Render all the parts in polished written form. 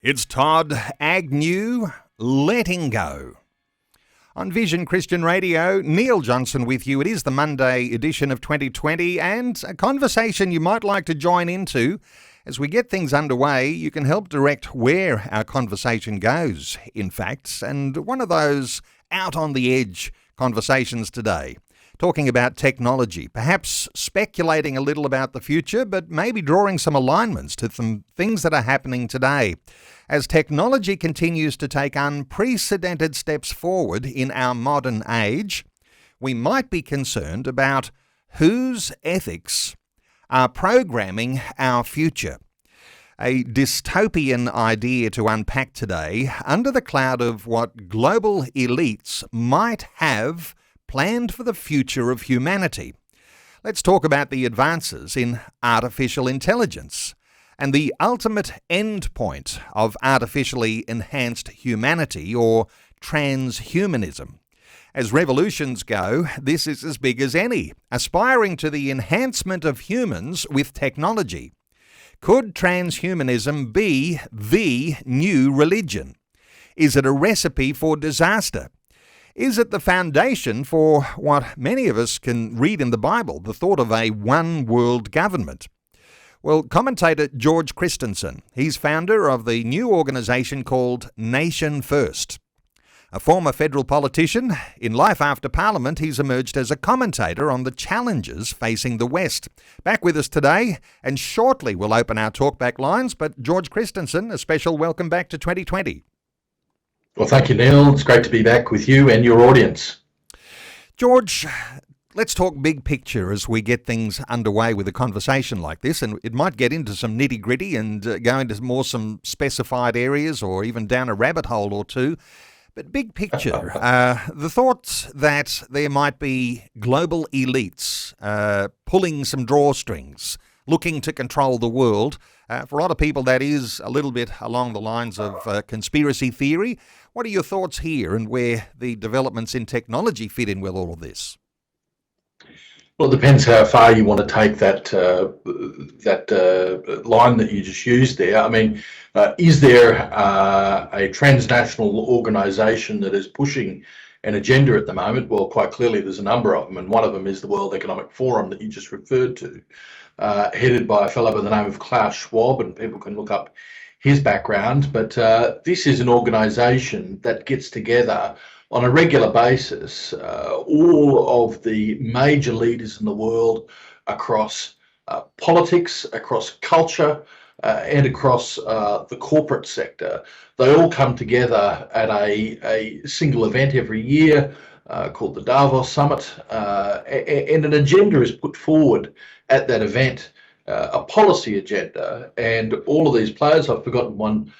It's Todd Agnew, Letting Go. On Vision Christian Radio, Neil Johnson with you. It is the Monday edition of 2020 and a conversation you might like to join into. As we get things underway, you can help direct where our conversation goes, in fact, and one of those out on the edge conversations today. Talking about technology, perhaps speculating a little about the future, but maybe drawing some alignments to some things that are happening today. As technology continues to take unprecedented steps forward in our modern age, we might be concerned about whose ethics are programming our future. A dystopian idea to unpack today under the cloud of what global elites might have planned for the future of humanity. Let's talk about the advances in artificial intelligence and the ultimate endpoint of artificially enhanced humanity, or transhumanism. As revolutions go, this is as big as any, aspiring to the enhancement of humans with technology. Could transhumanism be the new religion? Is it a recipe for disaster? Is it the foundation for what many of us can read in the Bible, the thought of a one-world government? Well, commentator George Christensen, he's founder of the new organisation called Nation First. A former federal politician, in life after Parliament, he's emerged as a commentator on the challenges facing the West. Back with us today, and shortly we'll open our talkback lines, but George Christensen, a special welcome back to 2020. Well, thank you, Neil. It's great to be back with you and your audience. George, let's talk big picture as we get things underway with a conversation like this, and it might get into some nitty-gritty and go into some specified areas or even down a rabbit hole or two. But big picture, the thoughts that there might be global elites pulling some drawstrings, looking to control the world. For a lot of people, that is a little bit along the lines of conspiracy theory. What are your thoughts here and where the developments in technology fit in with all of this? Well, it depends how far you want to take that line that you just used there. I mean, is there a transnational organisation that is pushing an agenda at the moment? Well, quite clearly there's a number of them, and one of them is the World Economic Forum that you just referred to, headed by a fellow by the name of Klaus Schwab, and people can look up his background. But this is an organisation that gets together on a regular basis all of the major leaders in the world across politics, across culture, and across the corporate sector. They all come together at a single event every year called the Davos Summit, and an agenda is put forward at that event, a policy agenda, and all of these players, I've forgotten one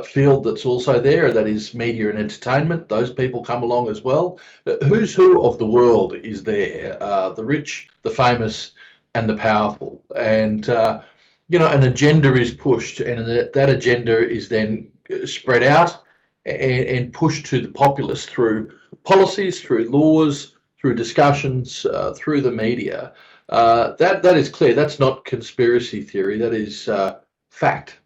field that's also there, that is media and entertainment. Those people come along as well. Who's who of the world is there? The rich, the famous, and the powerful. And an agenda is pushed, and that agenda is then spread out and pushed to the populace through policies, through laws, through discussions, through the media. That is clear. That's not conspiracy theory. That is fact.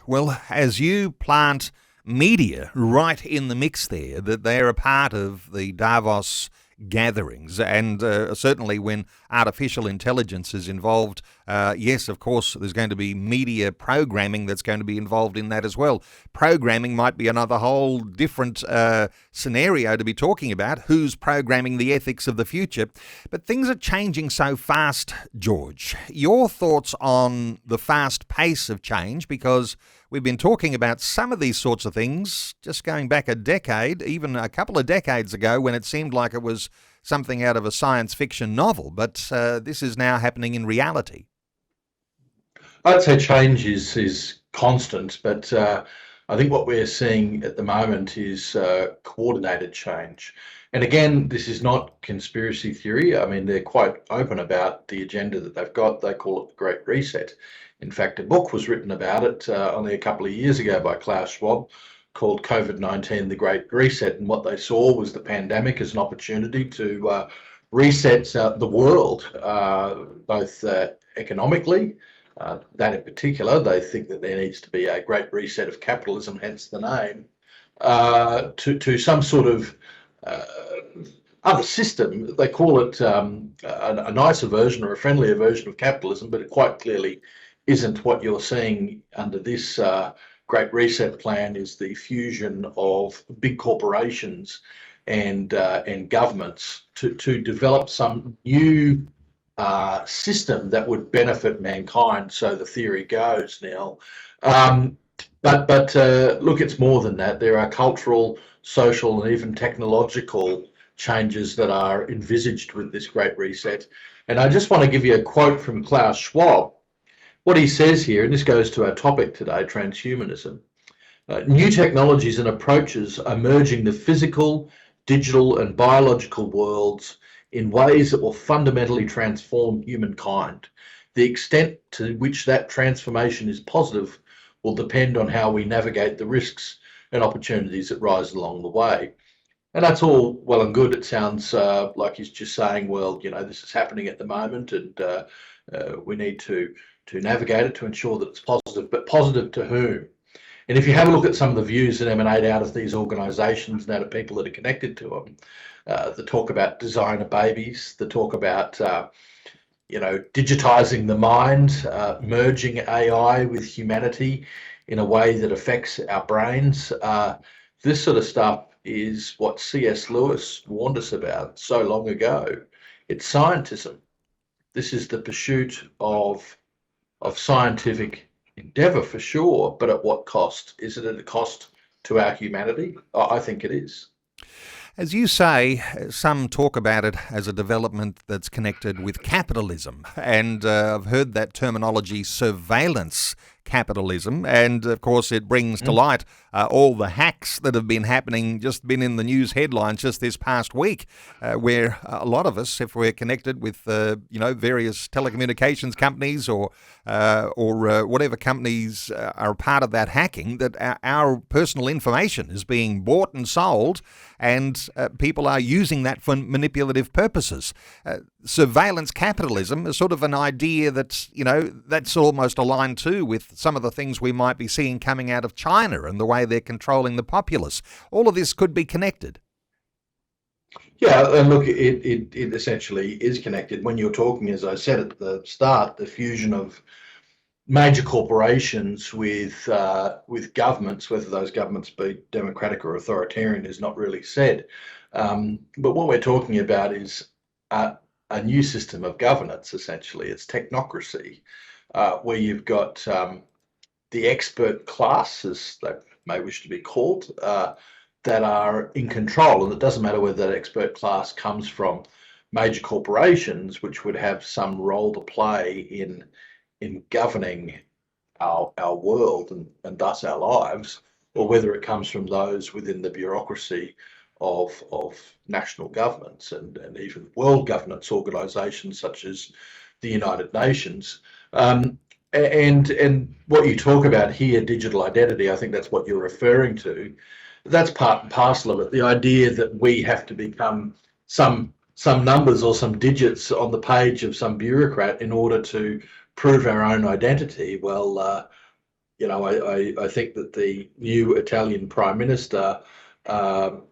Well, as you plant media right in the mix there, that they're a part of the Davos gatherings, and certainly when artificial intelligence is involved, yes, of course, there's going to be media programming that's going to be involved in that as well. Programming might be another whole different scenario to be talking about, who's programming the ethics of the future. But things are changing so fast, George. Your thoughts on the fast pace of change, because we've been talking about some of these sorts of things just going back a decade, even a couple of decades ago, when it seemed like it was something out of a science fiction novel, but this is now happening in reality. I'd say change is constant, but I think what we're seeing at the moment is coordinated change. And again, this is not conspiracy theory. I mean, they're quite open about the agenda that they've got. They call it the Great Reset. In fact, a book was written about it only a couple of years ago by Klaus Schwab called COVID-19, The Great Reset. And what they saw was the pandemic as an opportunity to reset the world, both economically, That in particular, they think that there needs to be a great reset of capitalism, hence the name, to some sort of other system. They call it a nicer version or a friendlier version of capitalism, but it quite clearly isn't. What you're seeing under this Great Reset plan is the fusion of big corporations and governments to develop some new system that would benefit mankind. So the theory goes, Neil. But look, it's more than that. There are cultural, social, and even technological changes that are envisaged with this Great Reset. And I just want to give you a quote from Klaus Schwab. What he says here, and this goes to our topic today, transhumanism. New technologies and approaches are merging the physical, digital, and biological worlds in ways that will fundamentally transform humankind. The extent to which that transformation is positive will depend on how we navigate the risks and opportunities that rise along the way. And that's all well and good. It sounds like he's just saying, well, this is happening at the moment, and we need to navigate it to ensure that it's positive. But positive to whom? And if you have a look at some of the views that emanate out of these organisations and out of people that are connected to them, the talk about designer babies, the talk about digitising the mind, merging AI with humanity in a way that affects our brains. This sort of stuff is what C.S. Lewis warned us about so long ago. It's scientism. This is the pursuit of scientific endeavour, for sure, but at what cost? Is it at a cost to our humanity? I think it is. As you say, some talk about it as a development that's connected with capitalism, and I've heard that terminology, surveillance capitalism, and of course it brings to light all the hacks that have been happening, just been in the news headlines just this past week, where a lot of us, if we're connected with various telecommunications companies or whatever companies are part of that hacking, that our personal information is being bought and sold, and people are using that for manipulative purposes. Surveillance capitalism is sort of an idea that's almost aligned too with some of the things we might be seeing coming out of China and the way they're controlling the populace. All of this could be connected. Yeah, and look, it essentially is connected. When you're talking, as I said at the start, the fusion of major corporations with governments, whether those governments be democratic or authoritarian is not really said. But what we're talking about is a new system of governance, essentially. It's technocracy, where you've got the expert class, as they may wish to be called, that are in control. And it doesn't matter whether that expert class comes from major corporations, which would have some role to play in governing our world and thus our lives, or whether it comes from those within the bureaucracy of national governments and even world governance organisations such as the United Nations. And what you talk about here, digital identity, I think that's what you're referring to. That's part and parcel of it. The idea that we have to become some numbers or some digits on the page of some bureaucrat in order to prove our own identity. Well, I think that the new Italian Prime Minister,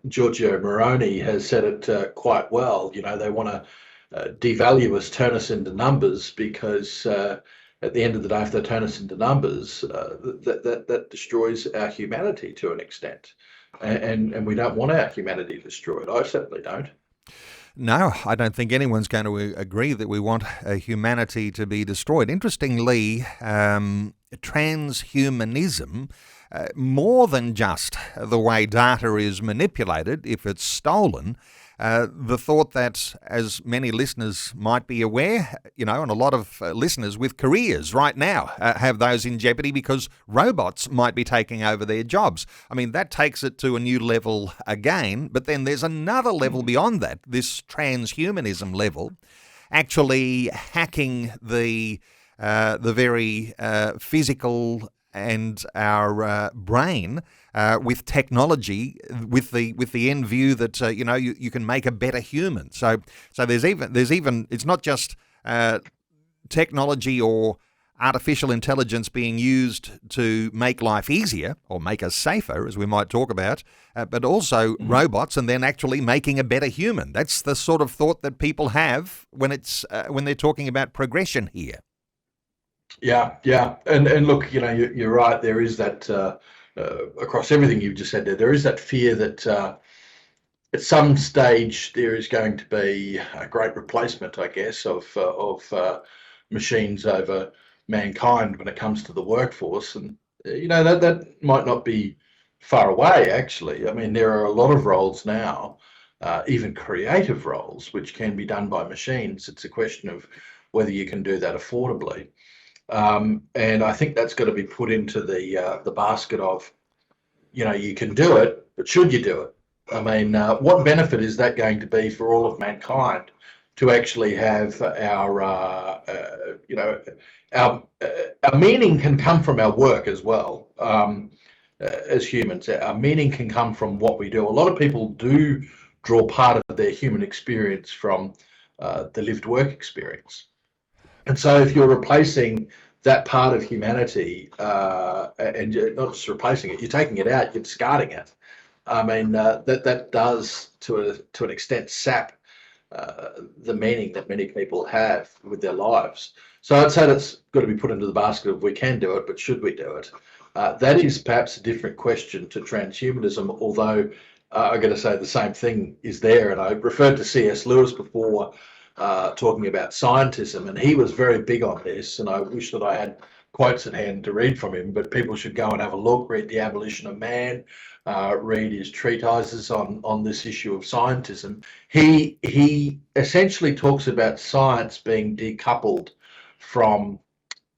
Giorgio Moroni, has said it quite well. They want to devalue us, turn us into numbers, because at the end of the day, if they turn us into numbers, that destroys our humanity to an extent. And we don't want our humanity destroyed. I certainly don't. No, I don't think anyone's going to agree that we want humanity to be destroyed. Interestingly, transhumanism, more than just the way data is manipulated if it's stolen, the thought that, as many listeners might be aware, and a lot of listeners with careers right now have those in jeopardy because robots might be taking over their jobs. I mean, that takes it to a new level again, but then there's another level beyond that, this transhumanism level, actually hacking the very physical and our brain with technology, with the end view that you can make a better human. So there's even it's not just technology or artificial intelligence being used to make life easier or make us safer, as we might talk about, but also robots and then actually making a better human. That's the sort of thought that people have when they're talking about progression here. Yeah. And look, you're right. There is that across everything you've just said there is that fear that at some stage there is going to be a great replacement, I guess, of machines over mankind when it comes to the workforce. And that might not be far away, actually. I mean, there are a lot of roles now, even creative roles, which can be done by machines. It's a question of whether you can do that affordably. And I think that's got to be put into the basket of, you can do it, but should you do it? I mean, what benefit is that going to be for all of mankind to actually have our meaning can come from our work as well. As humans, our meaning can come from what we do. A lot of people do draw part of their human experience from the lived work experience. And so if you're replacing that part of humanity, and you're not just replacing it, you're taking it out, you're discarding it. I mean, that does, to an extent, sap the meaning that many people have with their lives. So I'd say that's got to be put into the basket of we can do it, but should we do it? That is perhaps a different question to transhumanism, although I'm going to say the same thing is there. And I referred to C.S. Lewis before, talking about scientism, and he was very big on this, and I wish that I had quotes at hand to read from him, but people should go and have a look, read The Abolition of Man, read his treatises on this issue of scientism. He essentially talks about science being decoupled from,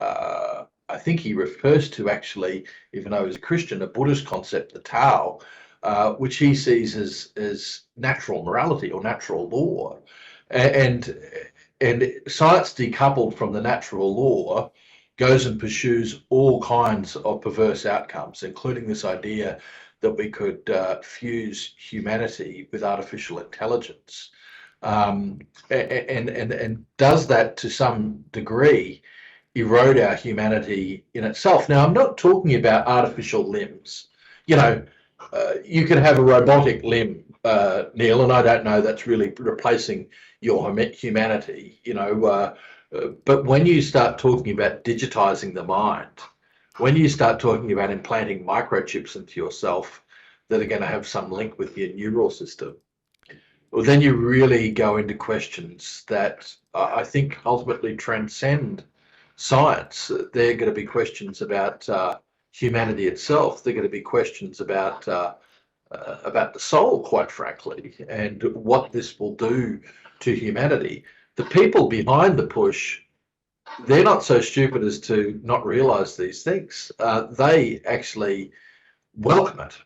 I think he refers to, actually, even though he's a Christian, a Buddhist concept, the Tao, which he sees as natural morality or natural law. And science decoupled from the natural law goes and pursues all kinds of perverse outcomes, including this idea that we could fuse humanity with artificial intelligence, and does that to some degree erode our humanity in itself. Now, I'm not talking about artificial limbs. You can have a robotic limb, Neil, and I don't know that's really replacing your humanity, but when you start talking about digitizing the mind, when you start talking about implanting microchips into yourself that are going to have some link with your neural system, well, then you really go into questions that I think ultimately transcend science. They're going to be questions about humanity itself. They're going to be questions about the soul, quite frankly, and what this will do to humanity. The people behind the push, they're not so stupid as to not realize these things. They actually welcome it,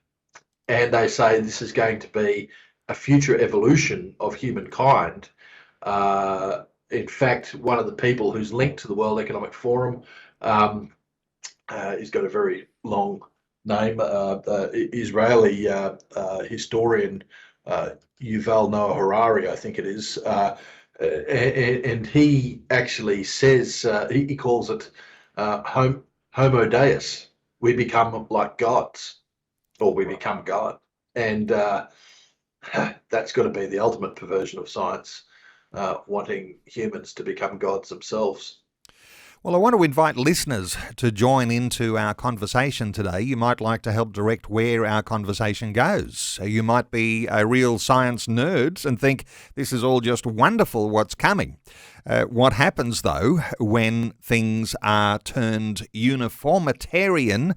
and they say this is going to be a future evolution of humankind. In fact, one of the people who's linked to the World Economic Forum, he's got a very long name, Israeli historian Yuval Noah Harari, I think it is, and he actually says, he calls it Homo Deus. We become like gods, or we become God. And that's got to be the ultimate perversion of science, wanting humans to become gods themselves. Well, I want to invite listeners to join into our conversation today. You might like to help direct where our conversation goes. You might be a real science nerd and think this is all just wonderful what's coming. What happens, though, when things are turned uniformitarian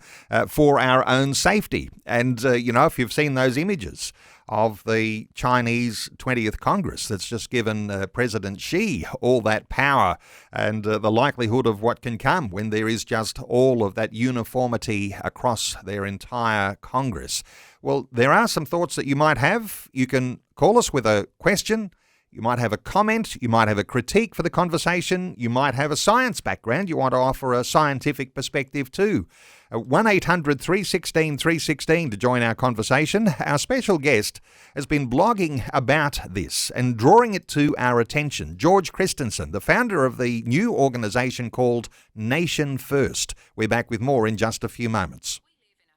for our own safety? And, if you've seen those images of the Chinese 20th Congress that's just given President Xi all that power and the likelihood of what can come when there is just all of that uniformity across their entire Congress. Well, there are some thoughts that you might have. You can call us with a question. You might have a comment, you might have a critique for the conversation, you might have a science background, you want to offer a scientific perspective too. 1-800-316-316 to join our conversation. Our special guest has been blogging about this and drawing it to our attention. George Christensen, the founder of the new organisation called Nation First. We're back with more in just a few moments.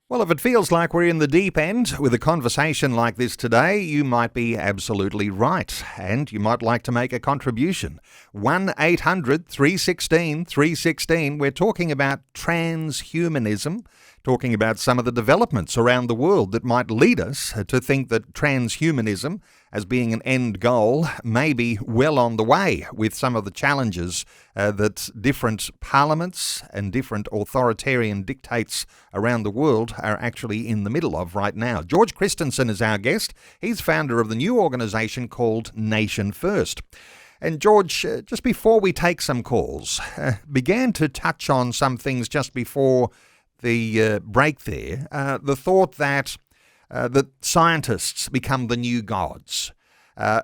Well, if it feels like we're in the deep end with a conversation like this today, you might be absolutely right, and you might like to make a contribution. 1-800-316-316. We're talking about transhumanism, talking about some of the developments around the world that might lead us to think that transhumanism, as being an end goal, may be well on the way with some of the challenges that different parliaments and different authoritarian dictates around the world are actually in the middle of right now. George Christensen is our guest. He's founder of the new organisation called Nation First. And George, just before we take some calls, began to touch on some things just before the break there. The thought that scientists become the new gods,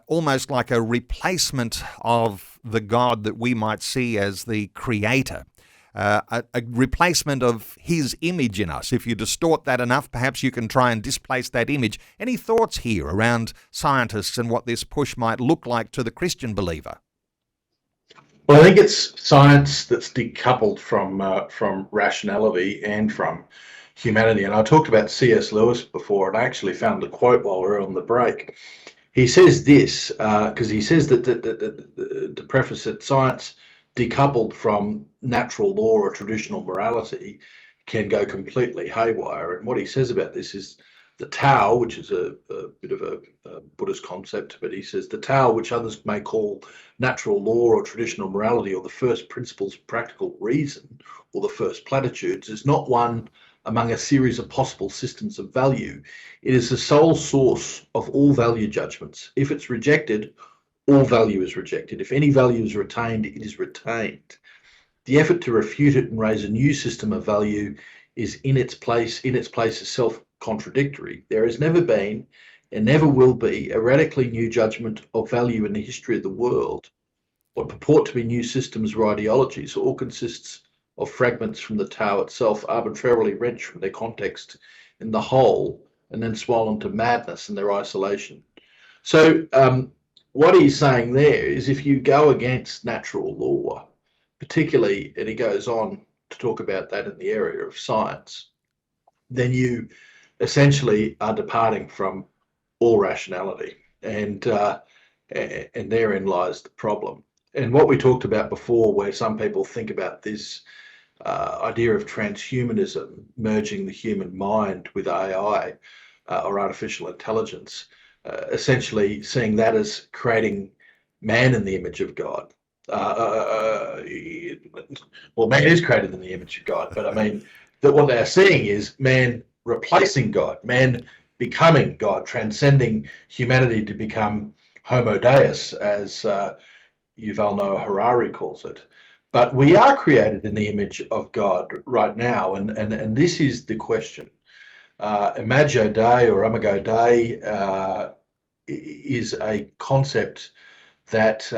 almost like a replacement of the God that we might see as the creator, a replacement of his image in us. If you distort that enough, perhaps you can try and displace that image. Any thoughts here around scientists and what this push might look like to the Christian believer? Well, I think it's science that's decoupled from rationality and from humanity. And I talked about C.S. Lewis before, and I actually found a quote while we were on the break. He says this, because he says that to preface it, science decoupled from natural law or traditional morality can go completely haywire. And what he says about this is the Tao, which is a bit of a Buddhist concept, but he says the Tao, which others may call natural law or traditional morality or the first principles of practical reason or the first platitudes, is not one among a series of possible systems of value. It is the sole source of all value judgments. If it's rejected, all value is rejected. If any value is retained, it is retained. The effort to refute it and raise a new system of value is in its place is self-contradictory. There has never been and never will be a radically new judgment of value in the history of the world. What purport to be new systems or ideologies all consists of fragments from the Tao itself, arbitrarily wrenched from their context in the whole and then swollen to madness in their isolation. So what he's saying there is if you go against natural law, particularly, and he goes on to talk about that in the area of science, then you essentially are departing from all rationality, and therein lies the problem. And what we talked about before, where some people think about this idea of transhumanism, merging the human mind with AI or artificial intelligence, essentially seeing that as creating man in the image of God. Well, man is created in the image of God, but I mean that what they're seeing is man replacing God, man becoming God, transcending humanity to become Homo Deus, as Yuval Noah Harari calls it. But we are created in the image of God right now, and this is the question. Imago Dei or Imago Dei is a concept that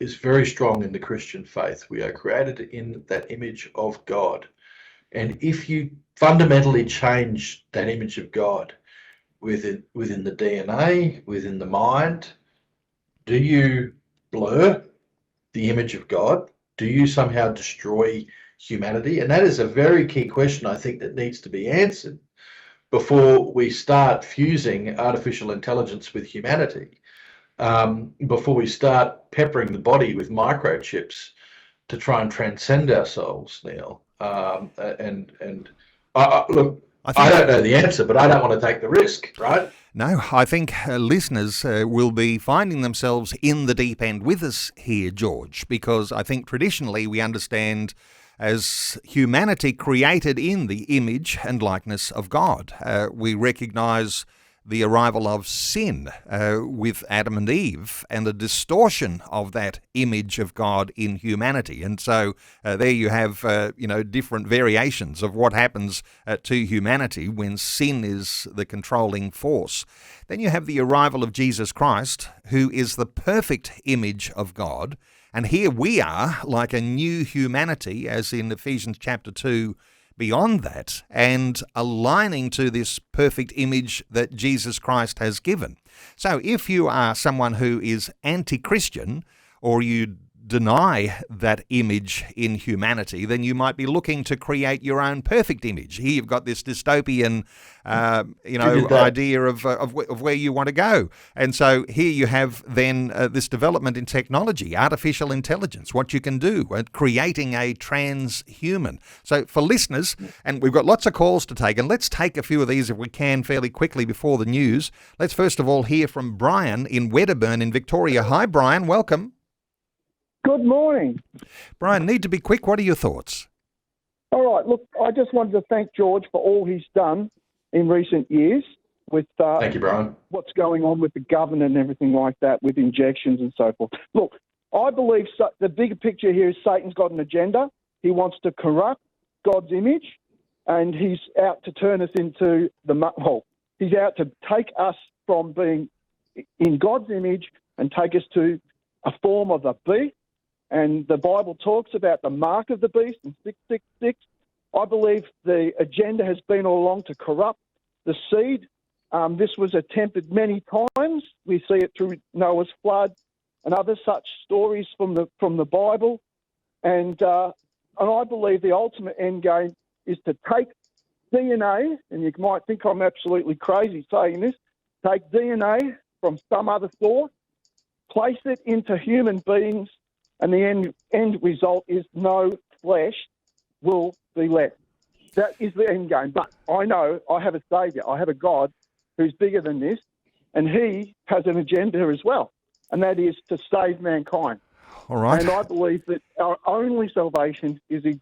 is very strong in the Christian faith. We are created in that image of God. And if you fundamentally change that image of God within the DNA, within the mind, do you blur the image of God? Do you somehow destroy humanity? And that is a very key question, I think, that needs to be answered before we start fusing artificial intelligence with humanity, before we start peppering the body with microchips to try and transcend ourselves, Neil. Look, I don't know the answer, but I don't want to take the risk, right? No, I think listeners will be finding themselves in the deep end with us here, George, because I think traditionally we understand as humanity created in the image and likeness of God. We recognise the arrival of sin with Adam and Eve and the distortion of that image of God in humanity. And so there you have, different variations of what happens to humanity when sin is the controlling force. Then you have the arrival of Jesus Christ, who is the perfect image of God. And here we are like a new humanity, as in Ephesians chapter 2, beyond that, and aligning to this perfect image that Jesus Christ has given. So if you are someone who is anti-Christian, or you deny that image in humanity, then you might be looking to create your own perfect image. Here you've got this dystopian, idea of where you want to go. And so here you have then this development in technology, artificial intelligence, what you can do, creating a transhuman. So for listeners, and we've got lots of calls to take, and let's take a few of these if we can fairly quickly before the news. Let's first of all hear from Brian in Wedderburn in Victoria. Hi, Brian. Welcome. Good morning. Brian, need to be quick. What are your thoughts? All right, look, I just wanted to thank George for all he's done in recent years with Thank you, Brian. What's going on with the government and everything like that, with injections and so forth. Look, I believe the bigger picture here is Satan's got an agenda. He wants to corrupt God's image, and he's out to turn us into he's out to take us from being in God's image and take us to a form of a beast. And the Bible talks about the mark of the beast in 666. I believe the agenda has been all along to corrupt the seed. This was attempted many times. We see it through Noah's flood and other such stories from the Bible. And I believe the ultimate end game is to take DNA, and you might think I'm absolutely crazy saying this, take DNA from some other source, place it into human beings, and the end result is no flesh will be left. That is the end game. But I know I have a Saviour. I have a God who's bigger than this, and he has an agenda as well, and that is to save mankind. All right. And I believe that our only salvation is in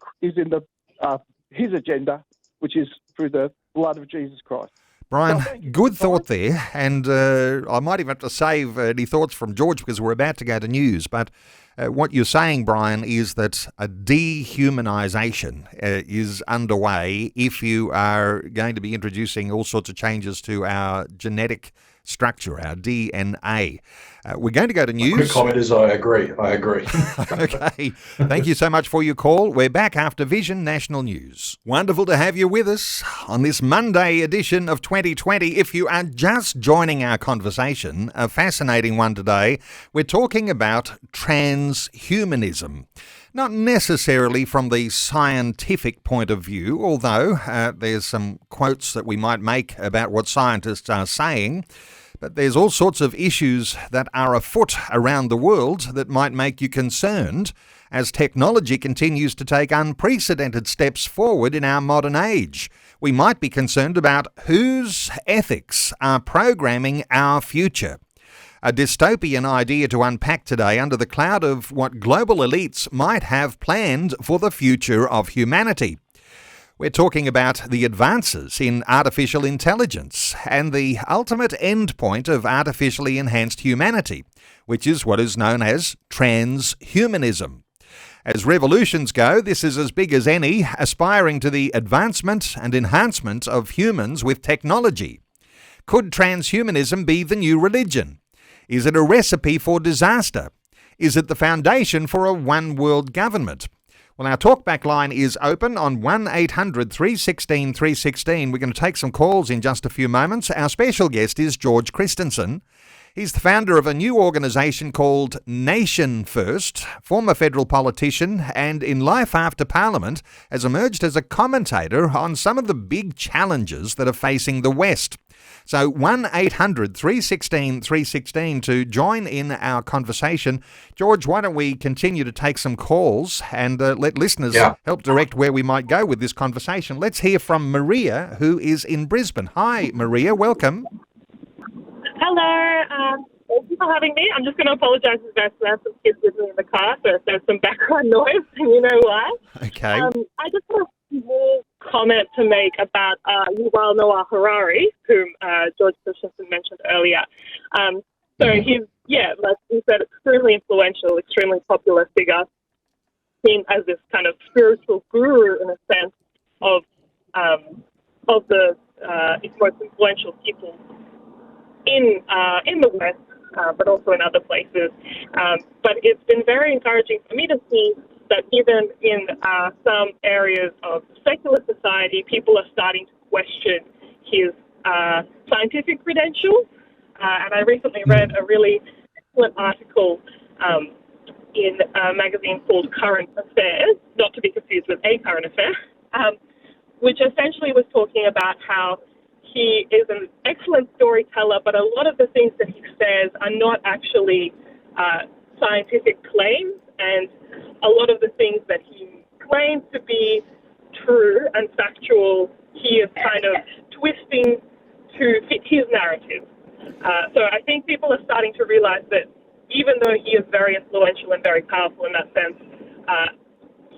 his agenda, which is through the blood of Jesus Christ. Brian, good thought there, and I might even have to save any thoughts from George because we're about to go to news, but what you're saying, Brian, is that a dehumanisation is underway if you are going to be introducing all sorts of changes to our genetic structure, our DNA. We're going to go to news. My quick comment is I agree. Okay. Thank you so much for your call. We're back after Vision National News. Wonderful to have you with us on this Monday edition of 2020. If you are just joining our conversation, a fascinating one today, we're talking about transhumanism. Not necessarily from the scientific point of view, although there's some quotes that we might make about what scientists are saying, but there's all sorts of issues that are afoot around the world that might make you concerned as technology continues to take unprecedented steps forward in our modern age. We might be concerned about whose ethics are programming our future. A dystopian idea to unpack today under the cloud of what global elites might have planned for the future of humanity. We're talking about the advances in artificial intelligence and the ultimate endpoint of artificially enhanced humanity, which is what is known as transhumanism. As revolutions go, this is as big as any, aspiring to the advancement and enhancement of humans with technology. Could transhumanism be the new religion? Is it a recipe for disaster? Is it the foundation for a one-world government? Well, our talkback line is open on 1-800-316-316. We're going to take some calls in just a few moments. Our special guest is George Christensen. He's the founder of a new organisation called Nation First, former federal politician, and in life after Parliament has emerged as a commentator on some of the big challenges that are facing the West. So 1-800-316-316 to join in our conversation. George, why don't we continue to take some calls and let listeners help direct where we might go with this conversation. Let's hear from Maria, who is in Brisbane. Hi, Maria. Welcome. Hello. Thank you for having me. I'm just going to apologise if there's some kids with me in the car, so if there's some background noise, you know why. Okay. I just want to be more comment to make about Yuval Noah Harari, whom George Christensen mentioned earlier. So he's, like you said, extremely influential, extremely popular figure, seen as this kind of spiritual guru in a sense of the most influential people in the West, but also in other places. But it's been very encouraging for me to see that even in some areas of secular society, people are starting to question his scientific credentials. And I recently read a really excellent article in a magazine called Current Affairs, not to be confused with A Current Affair, which essentially was talking about how he is an excellent storyteller, but a lot of the things that he says are not actually scientific claims, and a lot of the things that he claims to be true and factual, he is kind of twisting to fit his narrative. So I think people are starting to realize that even though he is very influential and very powerful in that sense,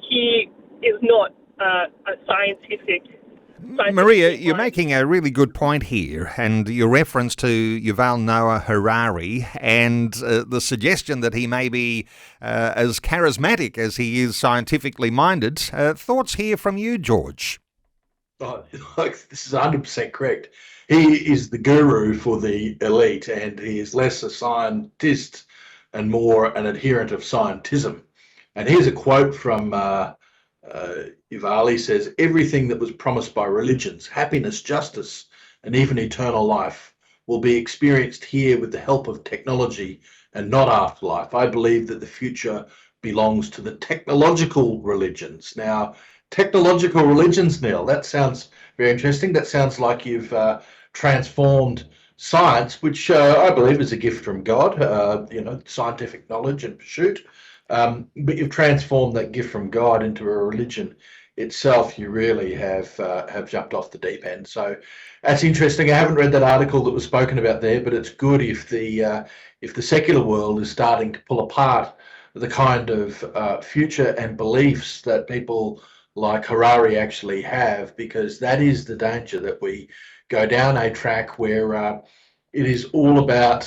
he is not a scientific. Maria, you're making a really good point here, and your reference to Yuval Noah Harari and the suggestion that he may be as charismatic as he is scientifically minded. Thoughts here from you, George? Oh, this is 100% correct. He is the guru for the elite, and he is less a scientist and more an adherent of scientism. And here's a quote from Yuval. He says, "Everything that was promised by religions, happiness, justice, and even eternal life will be experienced here with the help of technology and not afterlife. I believe that the future belongs to the technological religions." Now, technological religions, Neil, that sounds very interesting. That sounds like you've transformed science, which I believe is a gift from God, scientific knowledge and pursuit. But you've transformed that gift from God into a religion itself. You really have jumped off the deep end. So that's interesting. I haven't read that article that was spoken about there, but it's good if the secular world is starting to pull apart the kind of future and beliefs that people like Harari actually have, because that is the danger, that we go down a track where it is all about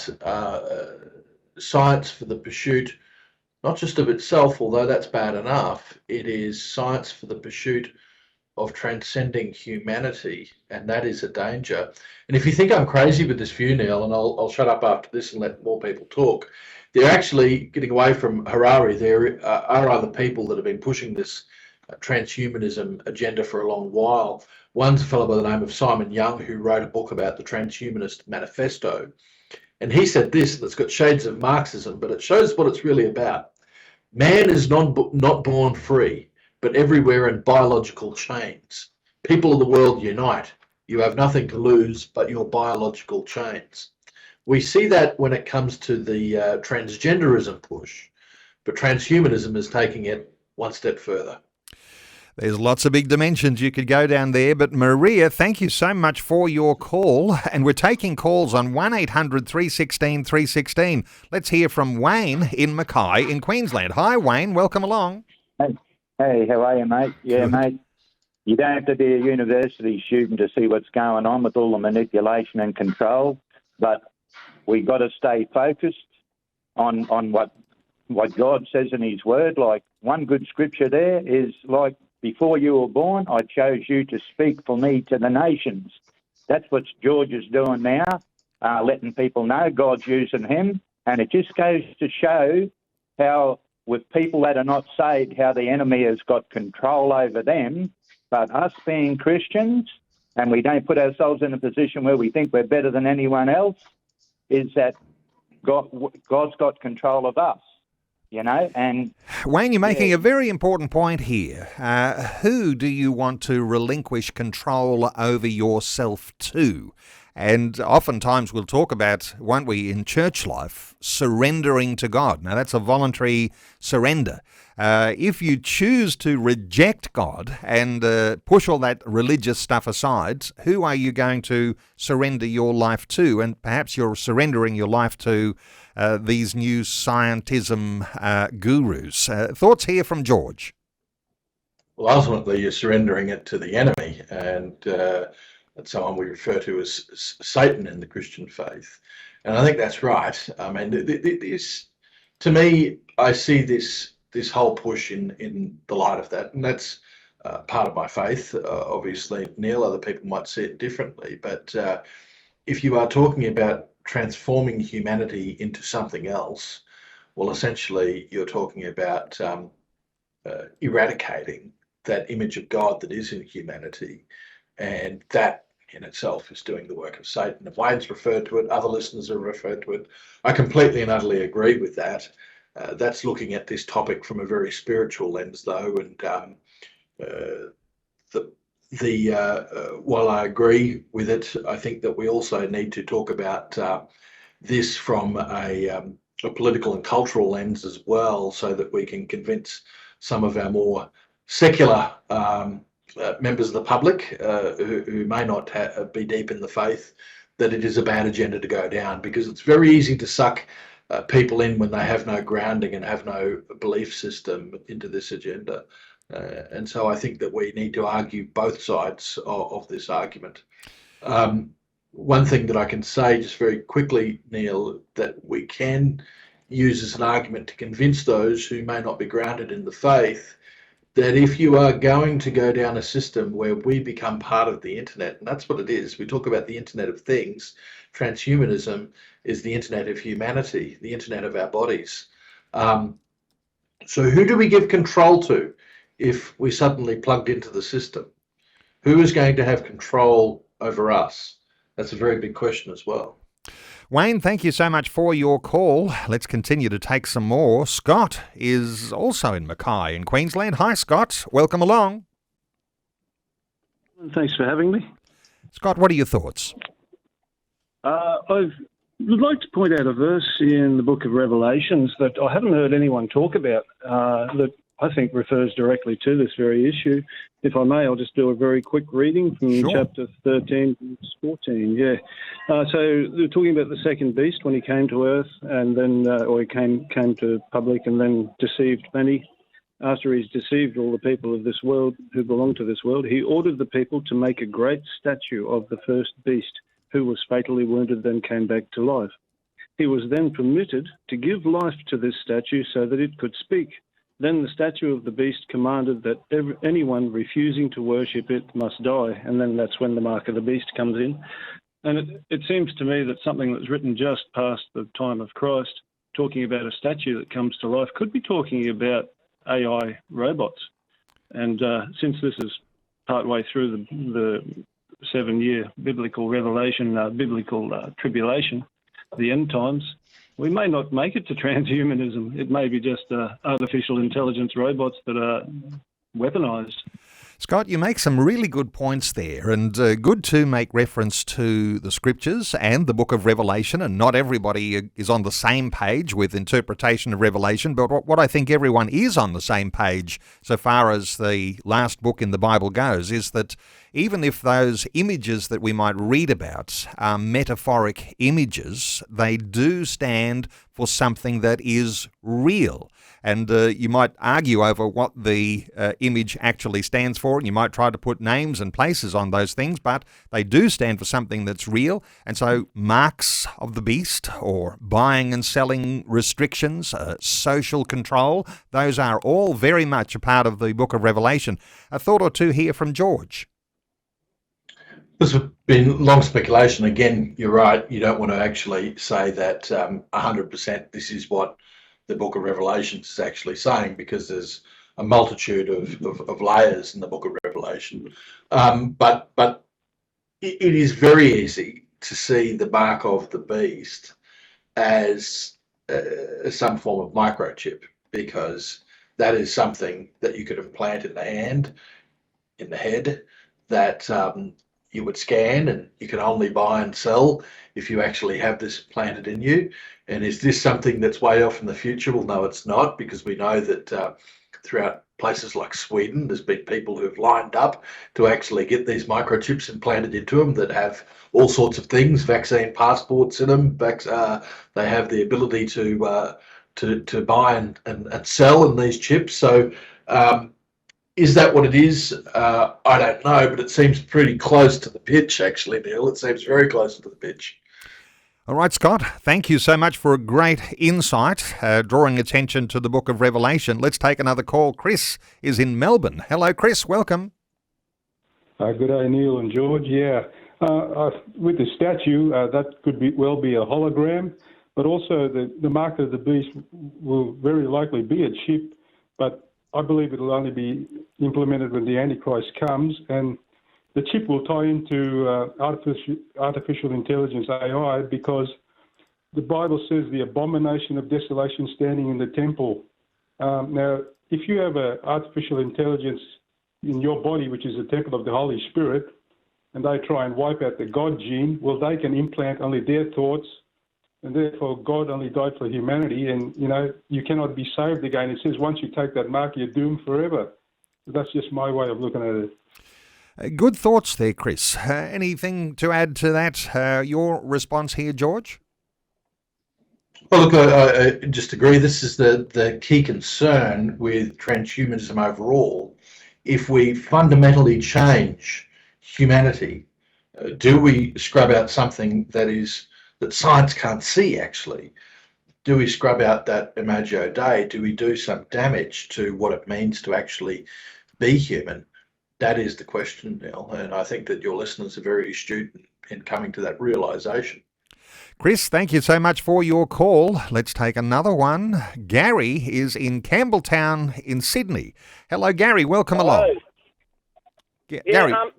science for the pursuit, not just of itself, although that's bad enough. It is science for the pursuit of transcending humanity, and that is a danger. And if you think I'm crazy with this view, Neil, and I'll shut up after this and let more people talk, they're actually getting away from Harari. There are other people that have been pushing this transhumanism agenda for a long while. One's a fellow by the name of Simon Young, who wrote a book about the Transhumanist Manifesto. And he said this, that's got shades of Marxism, but it shows what it's really about. Man is not born free, but everywhere in biological chains. People of the world, unite. You have nothing to lose but your biological chains. We see that when it comes to the transgenderism push, but transhumanism is taking it one step further. There's lots of big dimensions you could go down there, but Maria, thank you so much for your call, and we're taking calls on 1800 316 316. Let's hear from Wayne in Mackay in Queensland. Hi Wayne, welcome along. Hey, how are you, mate? Yeah, mate. You don't have to be a university student to see what's going on with all the manipulation and control, but we got to stay focused on what God says in his word. Like, one good scripture there is like, before you were born, I chose you to speak for me to the nations. That's what George is doing now, letting people know God's using him. And it just goes to show how, with people that are not saved, how the enemy has got control over them. But us being Christians, and we don't put ourselves in a position where we think we're better than anyone else, is that God's got control of us. And Wayne, you're making a very important point here. Who do you want to relinquish control over yourself to? And oftentimes we'll talk about, won't we, in church life, surrendering to God. Now, that's a voluntary surrender. If you choose to reject God and push all that religious stuff aside, who are you going to surrender your life to? And perhaps you're surrendering your life to these new scientism gurus. Thoughts here from George? Well, ultimately, you're surrendering it to the enemy, and that's someone we refer to as Satan in the Christian faith. And I think that's right. I mean, this, to me, I see this whole push in the light of that, and that's part of my faith. Obviously, Neil, other people might see it differently, but if you are talking about transforming humanity into something else, well, essentially, you're talking about eradicating that image of God that is in humanity, and that in itself is doing the work of Satan. If Wayne's referred to it, other listeners have referred to it. I completely and utterly agree with that. That's looking at this topic from a very spiritual lens, though, and while I agree with it, I think that we also need to talk about this from a political and cultural lens as well, so that we can convince some of our more secular members of the public who may not be deep in the faith that it is a bad agenda to go down, because it's very easy to suck people in when they have no grounding and have no belief system into this agenda. And so I think that we need to argue both sides of this argument. One thing that I can say just very quickly, Neil, that we can use as an argument to convince those who may not be grounded in the faith that if you are going to go down a system where we become part of the internet, and that's what it is, we talk about the internet of things, transhumanism is the internet of humanity, the internet of our bodies. So who do we give control to if we suddenly plugged into the system? Who is going to have control over us? That's a very big question as well. Wayne, thank you so much for your call. Let's continue to take some more. Scott is also in Mackay in Queensland. Hi, Scott. Welcome along. Thanks for having me. Scott, what are your thoughts? I would like to point out a verse in the book of Revelations that I haven't heard anyone talk about that I think refers directly to this very issue. If I may, I'll just do a very quick reading from chapter 13 to 14. So they're talking about the second beast when he came to earth, and then, or he came to public and then deceived many. After he's deceived all the people of this world who belong to this world, he ordered the people to make a great statue of the first beast who was fatally wounded, then came back to life. He was then permitted to give life to this statue so that it could speak. Then the statue of the beast commanded that anyone refusing to worship it must die, and then that's when the mark of the beast comes in. And it seems to me that something that's written just past the time of Christ, talking about a statue that comes to life, could be talking about AI robots. And since this is partway through the 7-year biblical revelation, biblical tribulation, the end times, we may not make it to transhumanism. It may be just artificial intelligence robots that are weaponized. Scott, you make some really good points there, and good to make reference to the scriptures and the book of Revelation, and not everybody is on the same page with interpretation of Revelation, but what I think everyone is on the same page so far as the last book in the Bible goes is that even if those images that we might read about are metaphoric images, they do stand for something that is real. And you might argue over what the image actually stands for, and you might try to put names and places on those things, but they do stand for something that's real. And so marks of the beast, or buying and selling restrictions, social control, those are all very much a part of the book of Revelation. A thought or two here from George. This has been long speculation. Again, you're right. You don't want to actually say that 100% this is what the book of Revelation is actually saying, because there's a multitude of layers in the book of Revelation. But it is very easy to see the mark of the beast as some form of microchip, because that is something that you could implant in the hand, in the head, that you would scan, and you can only buy and sell if you actually have this planted in you. And is this something that's way off in the future? Well, no, it's not, because we know that throughout places like Sweden, there's been people who've lined up to actually get these microchips implanted into them that have all sorts of things, vaccine passports in them. They have the ability to buy and sell in these chips. So Is that what it is? I don't know, but it seems pretty close to the pitch, actually, Neil. It seems very close to the pitch. All right, Scott, thank you so much for a great insight, drawing attention to the book of Revelation. Let's take another call. Chris is in Melbourne. Hello, Chris. Welcome. Good day, Neil and George. Yeah, with the statue, that could well be a hologram, but also the mark of the beast will very likely be a chip, but I believe it will only be implemented when the Antichrist comes, and the chip will tie into artificial intelligence, AI, because the Bible says the abomination of desolation standing in the temple. Now, if you have an artificial intelligence in your body, which is the temple of the Holy Spirit, and they try and wipe out the God gene, well, they can implant only their thoughts, and therefore God only died for humanity, and, you cannot be saved again. It says once you take that mark, you're doomed forever. That's just my way of looking at it. Good thoughts there, Chris. Anything to add to that? Your response here, George? Well, look, I just agree. This is the key concern with transhumanism overall. If we fundamentally change humanity, do we scrub out something that science can't see, actually? Do we scrub out that imago Dei? Do we do some damage to what it means to actually be human? That is the question, Neil, and I think that your listeners are very astute in coming to that realisation. Chris, thank you so much for your call. Let's take another one. Gary is in Campbelltown in Sydney. Hello, Gary. Welcome along. Gary. I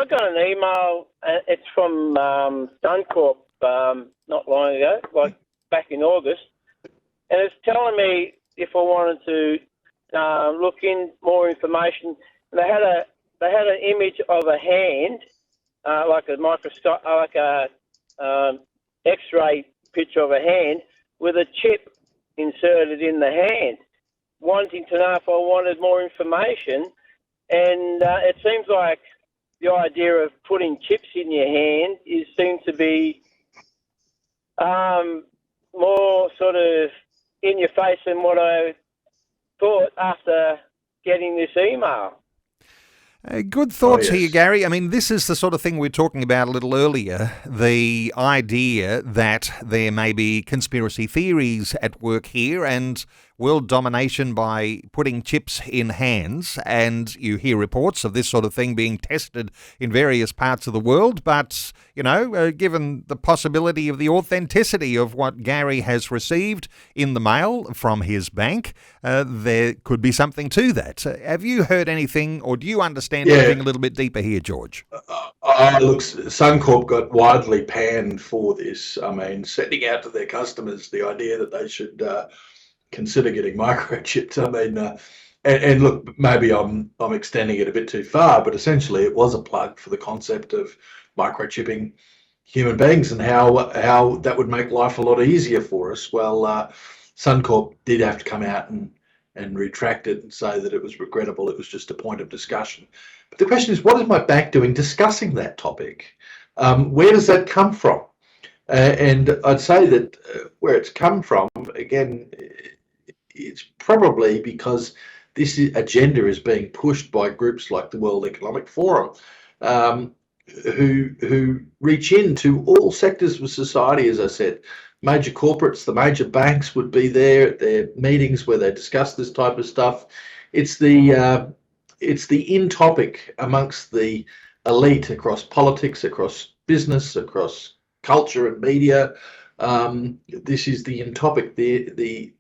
got an email. It's from Suncorp not long ago, like back in August, and it's telling me if I wanted to look in more information. And they had an image of a hand, like a microscope, like a X-ray picture of a hand with a chip inserted in the hand. Wanting to know if I wanted more information, and it seems like the idea of putting chips in your hand seems to be more sort of in your face than what I thought after getting this email. Good thoughts yes. here, Gary. I mean, this is the sort of thing we were talking about a little earlier, the idea that there may be conspiracy theories at work here and world domination by putting chips in hands, and you hear reports of this sort of thing being tested in various parts of the world, but, given the possibility of the authenticity of what Gary has received in the mail from his bank, there could be something to that. Have you heard anything, or do you understand anything a little bit deeper here, George? Look, Suncorp got widely panned for this. I mean, sending out to their customers the idea that they should consider getting microchipped. I mean, and look, maybe I'm extending it a bit too far, but essentially it was a plug for the concept of microchipping human beings and how that would make life a lot easier for us. Well, Suncorp did have to come out and retract it and say that it was regrettable. It was just a point of discussion. But the question is, what is my bank doing discussing that topic? Where does that come from? And I'd say that where it's come from, again, it's probably because this agenda is being pushed by groups like the World Economic Forum, who reach into all sectors of society. As I said, major corporates, the major banks would be there at their meetings where they discuss this type of stuff. It's the in topic amongst the elite across politics, across business, across culture and media. This is the in topic, the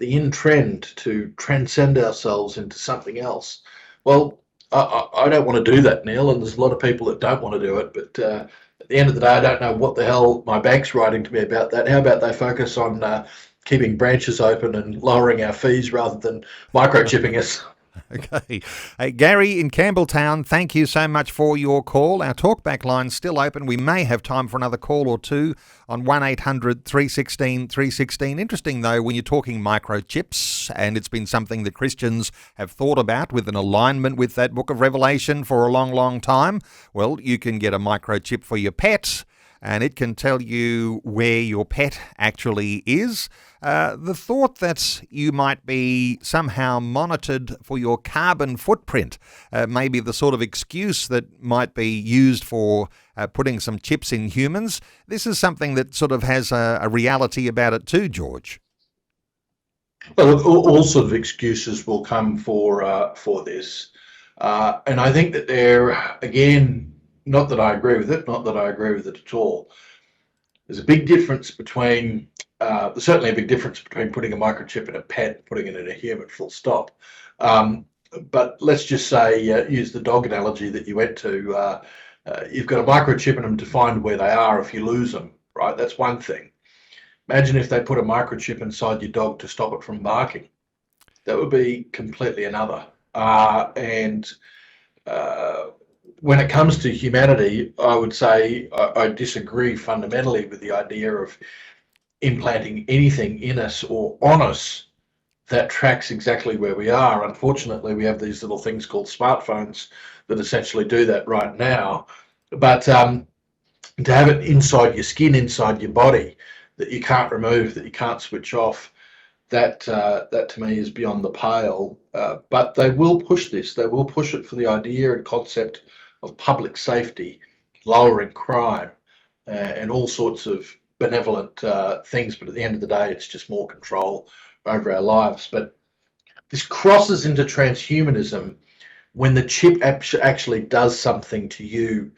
in trend to transcend ourselves into something else. Well, I don't want to do that, Neil, and there's a lot of people that don't want to do it, but at the end of the day, I don't know what the hell my bank's writing to me about that. How about they focus on keeping branches open and lowering our fees rather than microchipping us? Okay. Hey, Gary in Campbelltown, thank you so much for your call. Our talkback line's still open. We may have time for another call or two on 1800 316 316. Interesting, though, when you're talking microchips, and it's been something that Christians have thought about with an alignment with that book of Revelation for a long, long time. Well, you can get a microchip for your pet. and it can tell you where your pet actually is. The thought that you might be somehow monitored for your carbon footprint may be the sort of excuse that might be used for putting some chips in humans. This is something that sort of has a reality about it too, George. Well, all sort of excuses will come for this, and I think that they're, again, not that I agree with it, not that I agree with it at all. There's a big difference between, there's certainly a big difference between putting a microchip in a pet and putting it in a human, full stop. But let's just say, use the dog analogy that you went to. You've got a microchip in them to find where they are if you lose them, right? That's one thing. Imagine if they put a microchip inside your dog to stop it from barking. That would be completely another. When it comes to humanity, I would say I disagree fundamentally with the idea of implanting anything in us or on us that tracks exactly where we are. Unfortunately, we have these little things called smartphones that essentially do that right now. But to have it inside your skin, inside your body, that you can't remove, that you can't switch off, that to me is beyond the pale. But they will push this. They will push it for the idea and concept of public safety, lowering crime, and all sorts of benevolent things. But at the end of the day, it's just more control over our lives. But this crosses into transhumanism when the chip actually does something to you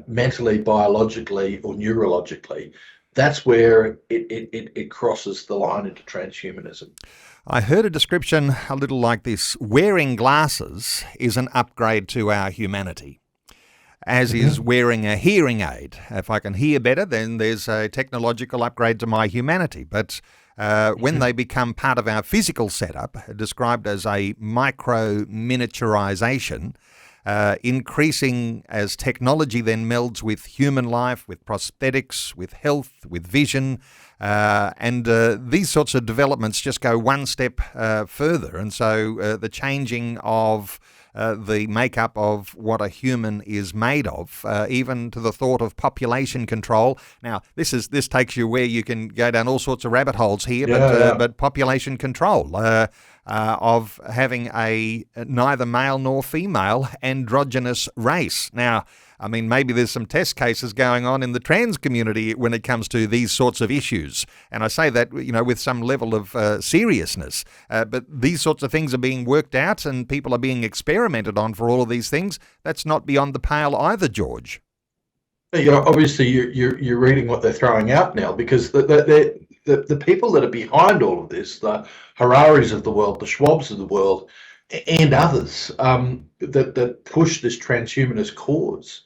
mentally, biologically, or neurologically. That's where it crosses the line into transhumanism. I heard a description a little like this. Wearing glasses is an upgrade to our humanity, as is wearing a hearing aid. If I can hear better, then there's a technological upgrade to my humanity. But when they become part of our physical setup, described as a micro-miniaturization, increasing as technology then melds with human life, with prosthetics, with health, with vision, and these sorts of developments just go one step further. And so the changing of the makeup of what a human is made of, even to the thought of population control. Now, this takes you where you can go down all sorts of rabbit holes here, but population control. Of having a neither male nor female androgynous race. Now, I mean, maybe there's some test cases going on in the trans community when it comes to these sorts of issues. And I say that, with some level of seriousness. But these sorts of things are being worked out and people are being experimented on for all of these things. That's not beyond the pale either, George. Obviously, you're reading what they're throwing out now, because the people that are behind all of this, the Hararis of the world, the Schwabs of the world, and others that push this transhumanist cause,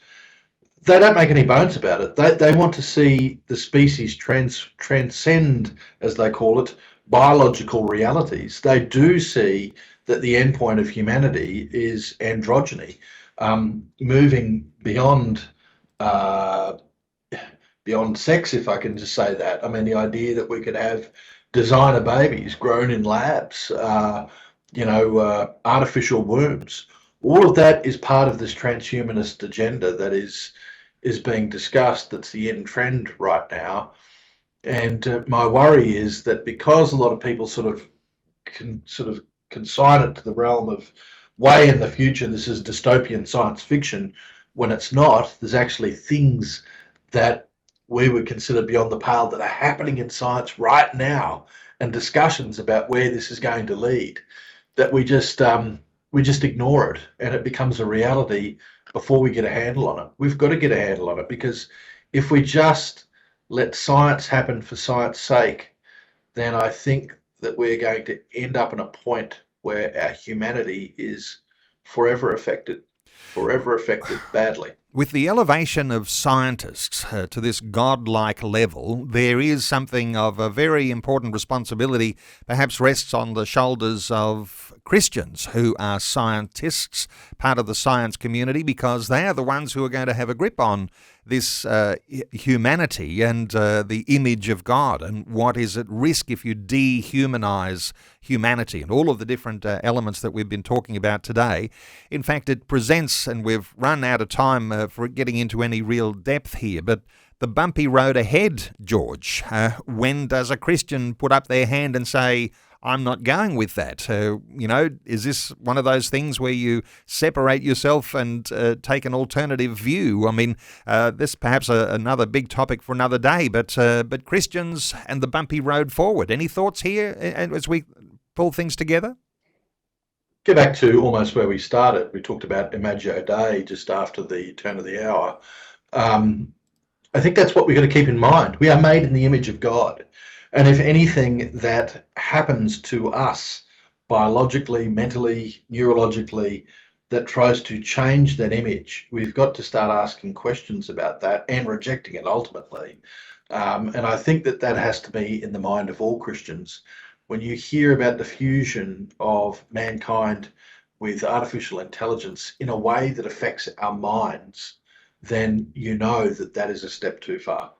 they don't make any bones about it. They want to see the species transcend, as they call it, biological realities. They do see that the endpoint of humanity is androgyny, moving beyond sex, if I can just say that. I mean, the idea that we could have designer babies grown in labs, artificial wombs, all of that is part of this transhumanist agenda that is being discussed. That's the end trend right now. And my worry is that because a lot of people sort of consign it to the realm of way in the future, this is dystopian science fiction, when it's not. There's actually things that we would consider beyond the pale that are happening in science right now, and discussions about where this is going to lead, that we just ignore it, and it becomes a reality before we get a handle on it. We've got to get a handle on it, because if we just let science happen for science sake, then I think that we're going to end up in a point where our humanity is forever affected badly. With the elevation of scientists to this godlike level, there is something of a very important responsibility perhaps rests on the shoulders of Christians who are scientists, part of the science community, because they are the ones who are going to have a grip on this humanity and the image of God, and what is at risk if you dehumanize humanity, and all of the different elements that we've been talking about today. In fact, it presents, and we've run out of time for getting into any real depth here, but the bumpy road ahead, George? When does a Christian put up their hand and say, I'm not going with that? Is this one of those things where you separate yourself and take an alternative view? I mean, this perhaps another big topic for another day, but Christians and the bumpy road forward. Any thoughts here as we pull things together? Get back to almost where we started. We talked about Imago Dei just after the turn of the hour. I think that's what we've got to keep in mind. We are made in the image of God. And if anything that happens to us biologically, mentally, neurologically, that tries to change that image, we've got to start asking questions about that and rejecting it ultimately. And I think that has to be in the mind of all Christians. When you hear about the fusion of mankind with artificial intelligence in a way that affects our minds, then you know that is a step too far.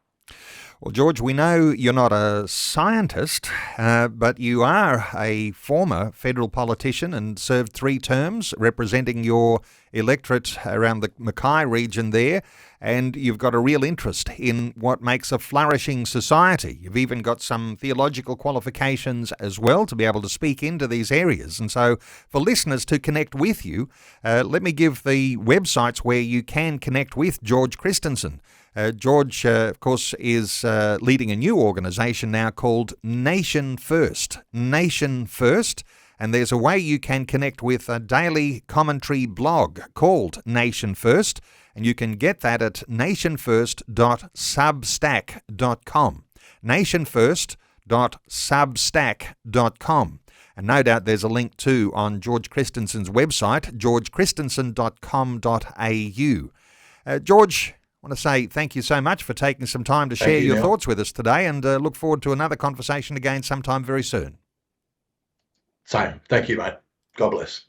Well, George, we know you're not a scientist, but you are a former federal politician and served 3 terms representing your electorate around the Mackay region there, and you've got a real interest in what makes a flourishing society. You've even got some theological qualifications as well to be able to speak into these areas. And so for listeners to connect with you, let me give the websites where you can connect with George Christensen. George, of course, is leading a new organisation now called Nation First. Nation First. And there's a way you can connect with a daily commentary blog called Nation First. And you can get that at nationfirst.substack.com. nationfirst.substack.com. And no doubt there's a link too on George Christensen's website, georgechristensen.com.au. George, I want to say thank you so much for taking some time to share your thoughts with us today, and look forward to another conversation again sometime very soon. Same. Thank you, mate. God bless.